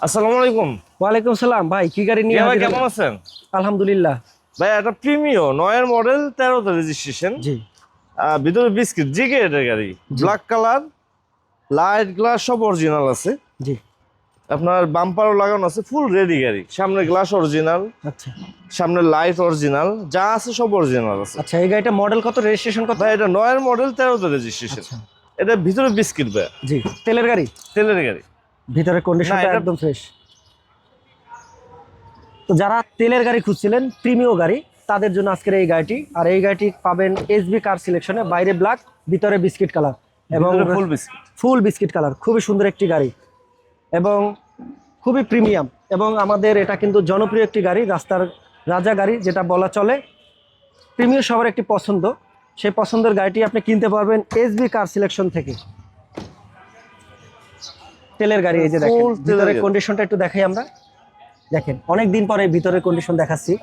আসসালামু আলাইকুম। ওয়ালাইকুম সালাম ভাই, কি গাড়ি নিয়ে ভাই হাজির কেমন হলেন? আছেন? আলহামদুলিল্লাহ। ভাই একটা প্রিমিও 9 মডেল 13তে রেজিস্ট্রেশন, জি ভিতরে বিস্কিট জি গ্রেডের গাড়ি, জি ব্ল্যাক কালার, লাইট গ্লাস সব অরিজিনাল আছে। জি। আপনার বাম্পারও লাগানো আছে, ফুল রেডি গাড়ি। সামনে গ্লাস অরিজিনাল, আচ্ছা সামনে লাইট অরিজিনাল, যা আছে সব অরিজিনাল আছে। আচ্ছা, এই গাড়িটা মডেল কত, রেজিস্ট্রেশন কত? ভাই এটা 9 মডেল 13তে রেজিস্ট্রেশন। আচ্ছা এটা ভিতরে বিস্কিট ভাই, জি, তেলের গাড়ি, তেলের গাড়ি। ভিতরে না, কন্ডিশনটা এটা- একদম ফ্রেশ। তো যারা তেলের গাড়ি খুঁজছিলেন, প্রিমিয় গাড়ি, তাদের জন্য আজকের এই গাড়িটি। আর এই গাড়িটি পাবেন এসবি কার সিলেকশনে, বাইরে ব্ল্যাক, ভিতরে বিস্কিট কালার এবং ফুল বিস্কিট। ফুল বিস্কিট কালার। খুবই সুন্দর একটি গাড়ি এবং খুবই প্রিমিয়াম। এবং আমাদের এটা কিন্তু জনপ্রিয় একটি গাড়ি, রাস্তার রাজা গাড়ি যেটা বলা চলে। প্রিমিয়াম সবার একটি পছন্দ, সেই পছন্দের গাড়িটি আপনি কিনতে পারবেন এসবি কার সিলেকশন থেকে। তেলের গাড়ি, এই যে দেখেন Full তেলের ভিতরে গাড়ি। কন্ডিশনটা একটু দেখাই আমরা। দেখেন অনেক দিন পরে ভিতরের কন্ডিশন দেখাচ্ছি,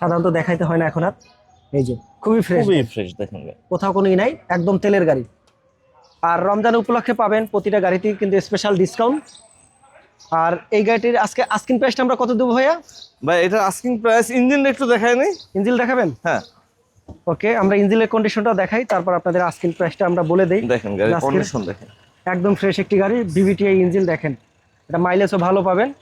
সাধারণত দেখাইতে হয় না এখন আর। এই যে খুবই ফ্রেশ, খুবই ফ্রেশ দেখেন ভাই। কোথাও কোনো ই নাই, একদম তেলের গাড়ি। আর রমজান উপলক্ষে পাবেন প্রতিটা গাড়িতেই কিন্তু স্পেশাল ডিসকাউন্ট। আর এই গাড়িটির আজকে আস্কিং প্রাইসটা আমরা কত দেবো ভাইয়া? ভাই এটা আস্কিং প্রাইস, ইঞ্জিন একটু দেখায় নি। ইঞ্জিল দেখাবেন? হ্যাঁ ওকে, আমরা ইঞ্জিলের কন্ডিশনটা দেখাই, তারপর আপনাদের আস্কিং প্রাইসটা আমরা বলে দেই। দেখেন গাড়ির আজকের কন্ডিশন দেখেন। একদম ফ্রেশ একটি গাড়ি, বিবিটিআই ইঞ্জিন। দেখেন এটা মাইলেজও ভালো পাবেন।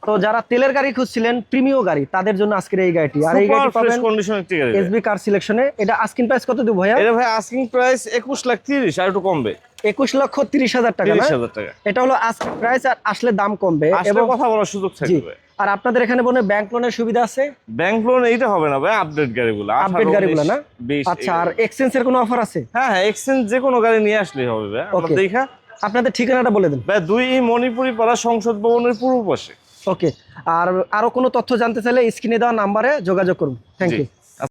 তো যারা তেলের গাড়ি খুঁজছিলেন, প্রিমিয় গাড়ি, তাদের জন্য আজকের এই গাড়িটি। আর এই গাড়িটি ফ্রেশ পাবেন কন্ডিশন একটি গাড়ি। এসবি কার সিলেকশনে। এটা আস্কিং প্রাইস কত দেবো ভাইয়া? এটা ভাই আস্কিং প্রাইস 21,30,000, আর একটু কমবে। 21,30,000 টাকা না? 30,000 টাকা। এটা হলো আস্কিং প্রাইস, আর আসলে দাম কমবে। আসলে কথা বলার সুযোগ জি, থাকবে। আর আপনাদের এখানে মনে ব্যাংক লোনের সুবিধা আছে? ব্যাংক লোন এইটা হবে না ভাই, আপডেট গাড়িগুলো, আপডেট 18, গাড়িগুলো না? 20। আচ্ছা, আর এক্সচেঞ্জের কোনো অফার আছে? হ্যাঁ হ্যাঁ, এক্সচেঞ্জ যে কোনো গাড়ি নিয়ে আসলেই হবে ভাই। আমরা Okay. দেখা আপনাদের ঠিকানাটা বলে দেন। ভাই 2 মণিপুরি পাড়া সংসদ ভবনের পূর্ব পাশে। ওকে, আর আরো কোনো তথ্য জানতে চাইলে স্ক্রিনে দেওয়া নাম্বারে যোগাযোগ করুন। Thank G. ইউ।